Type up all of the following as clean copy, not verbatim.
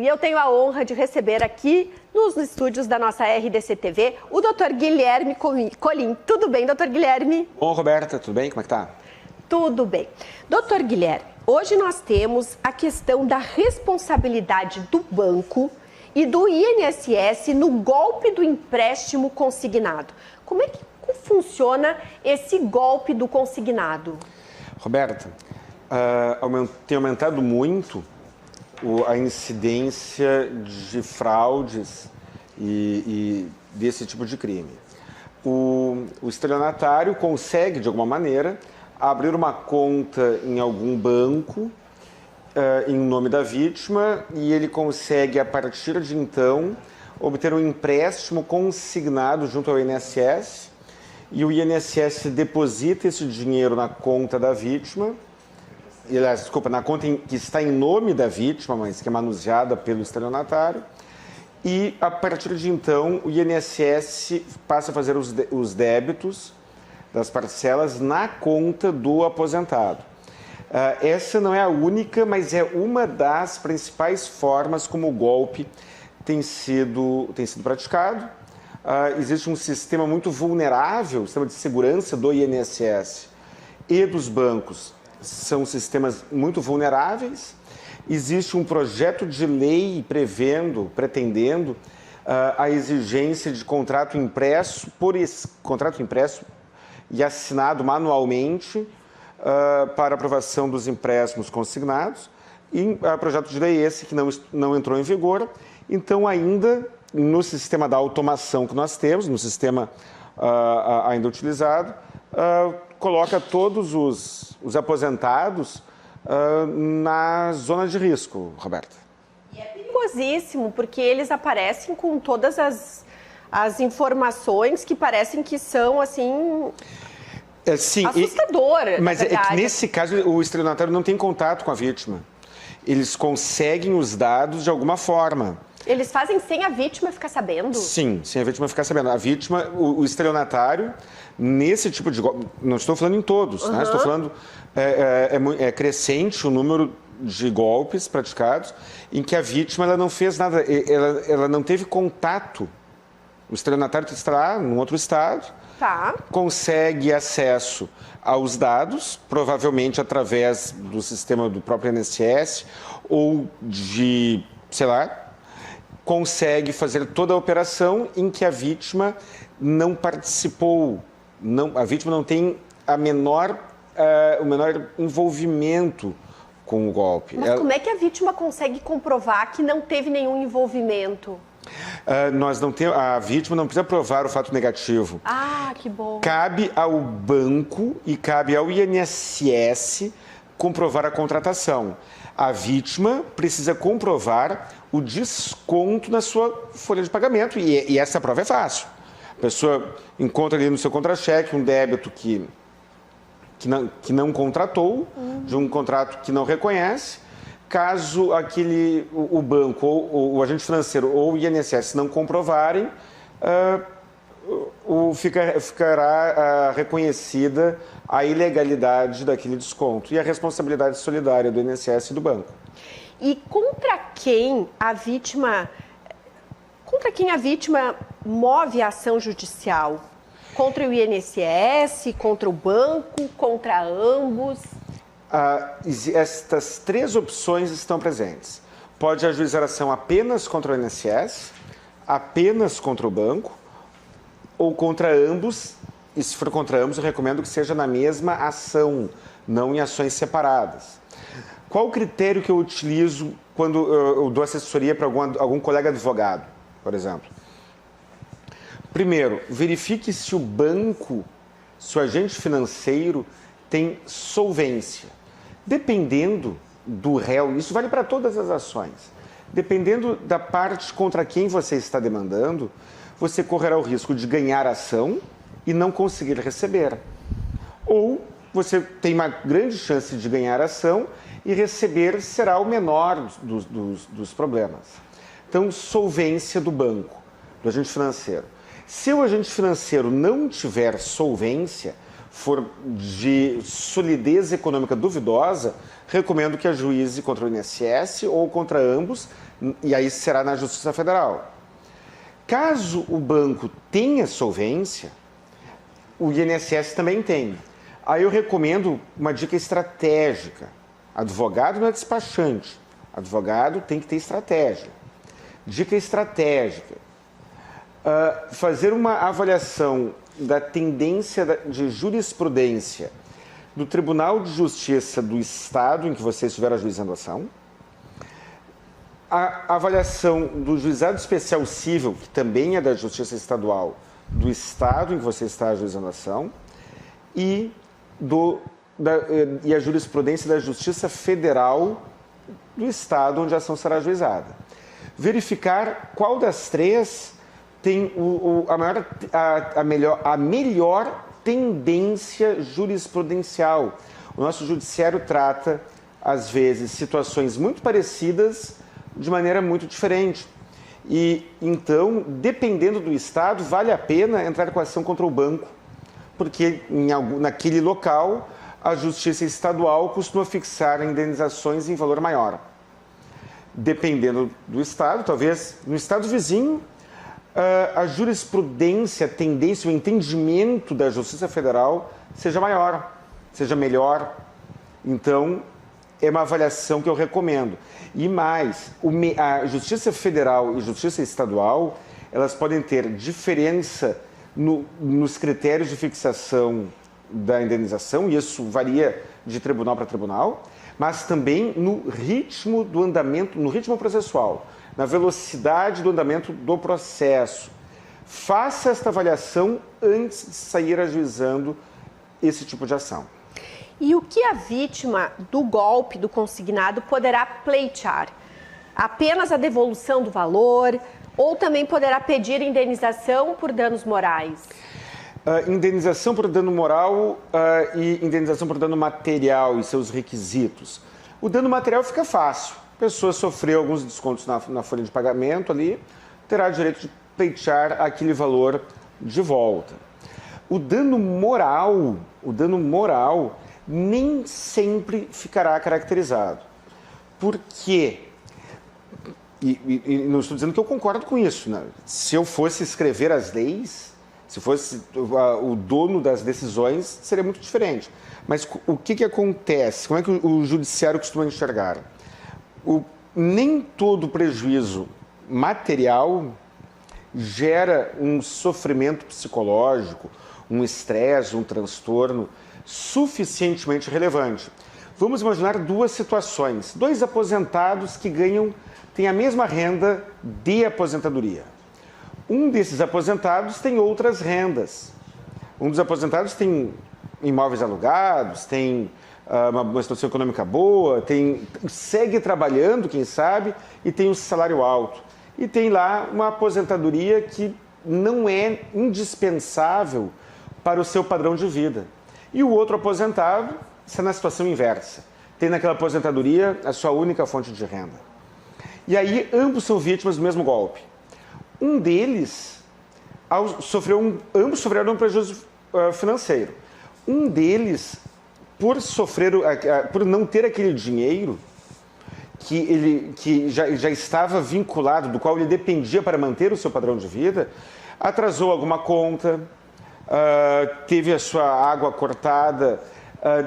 e eu tenho a honra de receber aqui nos estúdios da nossa RDC TV o Dr. Guilherme Colim. Tudo bem, Dr. Guilherme? Bom, Roberta, tudo bem? Como é que tá? Tudo bem. Dr. Guilherme, hoje nós temos a questão da responsabilidade do banco e do INSS no golpe do empréstimo consignado. Como é que funciona esse golpe do consignado? Roberta, tem aumentado muito a incidência de fraudes e desse tipo de crime. O estelionatário consegue, de alguma maneira, abrir uma conta em algum banco em nome da vítima e ele consegue, a partir de então, obter um empréstimo consignado junto ao INSS e o INSS deposita esse dinheiro na conta da vítima, na conta que está em nome da vítima, mas que é manuseada pelo estelionatário, e a partir de então o INSS passa a fazer os débitos das parcelas na conta do aposentado. Essa não é a única, mas é uma das principais formas como o golpe tem sido praticado. Existe um sistema muito vulnerável, o sistema de segurança do INSS e dos bancos são sistemas muito vulneráveis. Existe um projeto de lei pretendendo a exigência de contrato impresso e assinado manualmente para aprovação dos empréstimos consignados. E projeto de lei esse que não entrou em vigor. Então, ainda no sistema da automação que nós temos, no sistema ainda utilizado, coloca todos os aposentados na zona de risco, Roberta. E é perigosíssimo, porque eles aparecem com todas as informações que parecem que são, assim, sim, assustadoras. Mas é que nesse caso o estelionatário não tem contato com a vítima. Eles conseguem os dados de alguma forma. Eles fazem sem a vítima ficar sabendo? Sim, sem a vítima ficar sabendo. A vítima, o estelionatário, nesse tipo de golpe, não estou falando em todos, né? Estou falando, é crescente o número de golpes praticados em que a vítima ela não fez nada, ela não teve contato. O estelionatário está lá num outro estado, consegue acesso aos dados, provavelmente através do sistema do próprio INSS ou de, sei lá, consegue fazer toda a operação em que a vítima não participou, a vítima não tem o menor envolvimento com o golpe. Mas como é que a vítima consegue comprovar que não teve nenhum envolvimento? A vítima não precisa provar o fato negativo. Que bom. Cabe ao banco e cabe ao INSS comprovar a contratação. A vítima precisa comprovar o desconto na sua folha de pagamento e essa prova é fácil. A pessoa encontra ali no seu contra-cheque um débito que não contratou, de um contrato que não reconhece. Caso o banco, ou o agente financeiro ou o INSS não comprovarem, ficará reconhecida a ilegalidade daquele desconto e a responsabilidade solidária do INSS e do banco. E contra quem a vítima move a ação judicial? Contra o INSS, contra o banco, contra ambos? Estas três opções estão presentes. Pode ajuizar ação apenas contra o INSS, apenas contra o banco ou contra ambos. E se for contra ambos, eu recomendo que seja na mesma ação, não em ações separadas. Qual o critério que eu utilizo quando eu dou assessoria para algum colega advogado, por exemplo? Primeiro, verifique se o banco, se o agente financeiro tem solvência. Dependendo do réu, isso vale para todas as ações, dependendo da parte contra quem você está demandando, você correrá o risco de ganhar a ação e não conseguir receber. Ou você tem uma grande chance de ganhar a ação e receber será o menor dos problemas. Então, solvência do banco, do agente financeiro. Se o agente financeiro não tiver solvência, for de solidez econômica duvidosa, recomendo que ajuize contra o INSS ou contra ambos, E aí será na Justiça Federal. Caso o banco tenha solvência, o INSS também tem. Aí eu recomendo uma dica estratégica. Advogado não é despachante. Advogado tem que ter estratégia. Dica estratégica. Fazer uma avaliação da tendência de jurisprudência do Tribunal de Justiça do Estado em que você estiver ajuizando a ação, a avaliação do Juizado Especial Cível, que também é da Justiça Estadual do Estado em que você está ajuizando a ação, e a jurisprudência da Justiça Federal do Estado onde a ação será ajuizada. Verificar qual das três tem a melhor tendência jurisprudencial. O nosso judiciário trata, às vezes, situações muito parecidas de maneira muito diferente. E, então, dependendo do estado, vale a pena entrar com ação contra o banco, porque naquele local a Justiça Estadual costuma fixar indenizações em valor maior. Dependendo do estado, talvez no estado vizinho, a jurisprudência, a tendência, o entendimento da Justiça Federal seja maior, seja melhor. Então, é uma avaliação que eu recomendo. E mais, a Justiça Federal e Justiça Estadual, elas podem ter diferença nos critérios de fixação da indenização, e isso varia de tribunal para tribunal, mas também no ritmo do andamento, no ritmo processual, na velocidade do andamento do processo. Faça esta avaliação antes de sair ajuizando esse tipo de ação. E o que a vítima do golpe do consignado poderá pleitear? Apenas a devolução do valor ou também poderá pedir indenização por danos morais? Indenização por dano moral e indenização por dano material e seus requisitos. O dano material fica fácil. A pessoa sofreu alguns descontos na folha de pagamento ali, terá direito de pleitear aquele valor de volta. O dano moral nem sempre ficará caracterizado. Por quê? E não estou dizendo que eu concordo com isso, né? Se eu fosse escrever as leis, se fosse o dono das decisões, seria muito diferente. Mas o que acontece? Como é que o judiciário costuma enxergar? Nem todo prejuízo material gera um sofrimento psicológico, um estresse, um transtorno suficientemente relevante. Vamos imaginar duas situações. Dois aposentados que têm a mesma renda de aposentadoria. Um desses aposentados tem outras rendas. Um dos aposentados tem imóveis alugados, tem uma situação econômica boa, segue trabalhando, quem sabe, e tem um salário alto. E tem lá uma aposentadoria que não é indispensável para o seu padrão de vida. E o outro aposentado está na situação inversa. Tem naquela aposentadoria a sua única fonte de renda. E aí ambos são vítimas do mesmo golpe. Um deles ambos sofreram um prejuízo financeiro. Um deles, por não ter aquele dinheiro que já estava vinculado, do qual ele dependia para manter o seu padrão de vida, atrasou alguma conta, teve a sua água cortada,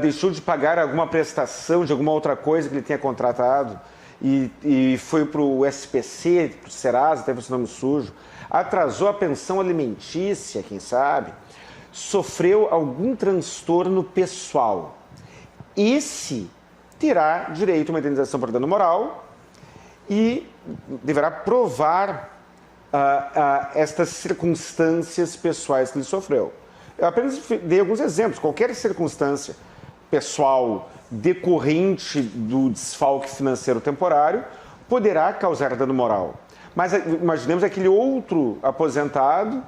deixou de pagar alguma prestação de alguma outra coisa que ele tinha contratado e foi para o SPC, para o Serasa, teve o seu nome sujo, atrasou a pensão alimentícia, quem sabe, sofreu algum transtorno pessoal. Esse terá direito a uma indenização por dano moral e deverá provar estas circunstâncias pessoais que ele sofreu. Eu apenas dei alguns exemplos. Qualquer circunstância pessoal decorrente do desfalque financeiro temporário poderá causar dano moral. Mas imaginemos aquele outro aposentado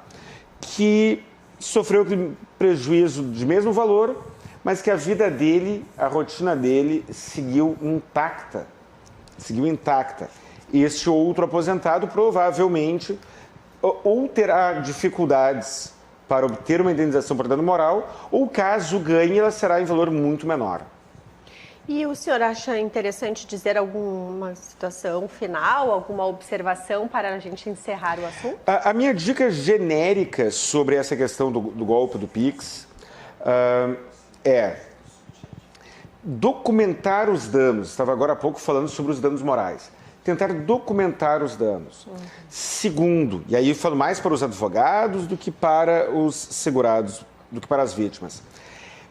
que sofreu aquele prejuízo de mesmo valor, mas que a vida dele, a rotina dele, seguiu intacta. Este outro aposentado provavelmente ou terá dificuldades para obter uma indenização por dano moral, ou caso ganhe, ela será em valor muito menor. E o senhor acha interessante dizer alguma situação final, alguma observação para a gente encerrar o assunto? A minha dica genérica sobre essa questão do golpe do Pix é documentar os danos. Estava agora há pouco falando sobre os danos morais. Tentar documentar os danos. Segundo, e aí eu falo mais para os advogados do que para os segurados, do que para as vítimas,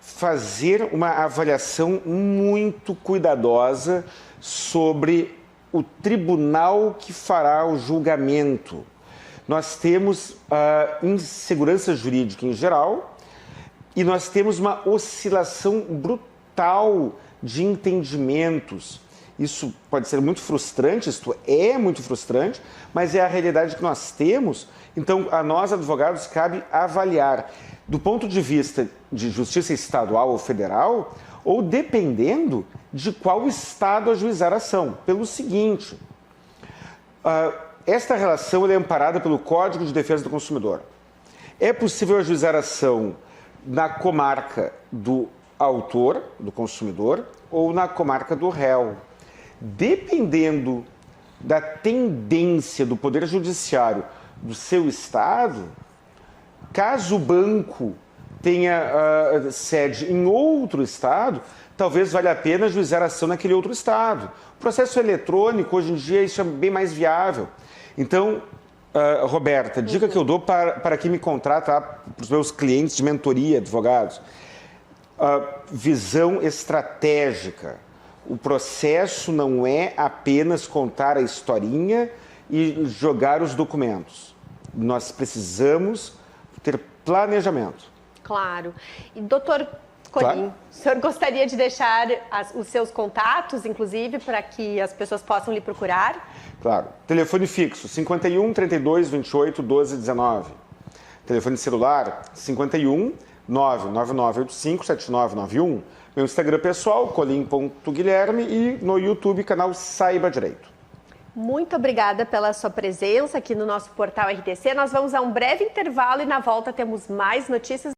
fazer uma avaliação muito cuidadosa sobre o tribunal que fará o julgamento. Nós temos insegurança jurídica em geral e nós temos uma oscilação brutal de entendimentos. Isso pode ser muito frustrante, isto é muito frustrante, mas é a realidade que nós temos. Então, a nós, advogados, cabe avaliar do ponto de vista de justiça estadual ou federal, ou dependendo de qual estado ajuizar a ação. Pelo seguinte, esta relação é amparada pelo Código de Defesa do Consumidor. É possível ajuizar a ação na comarca do autor, do consumidor, ou na comarca do réu. Dependendo da tendência do Poder Judiciário do seu estado, caso o banco tenha sede em outro estado, talvez valha a pena ajuizar a ação naquele outro estado. O processo eletrônico, hoje em dia, isso é bem mais viável. Então, Roberta, dica que eu dou para quem me contrata, para os meus clientes de mentoria, advogados, visão estratégica. O processo não é apenas contar a historinha e jogar os documentos. Nós precisamos ter planejamento. Claro. E, doutor Colim, claro. O senhor gostaria de deixar os seus contatos, inclusive, para que as pessoas possam lhe procurar? Claro. Telefone fixo, 51 32 28 12 19. Telefone celular, 51 99985 7991. Meu Instagram pessoal, colim.guilherme, e no YouTube, canal Saiba Direito. Muito obrigada pela sua presença aqui no nosso portal RDC. Nós vamos a um breve intervalo e na volta temos mais notícias.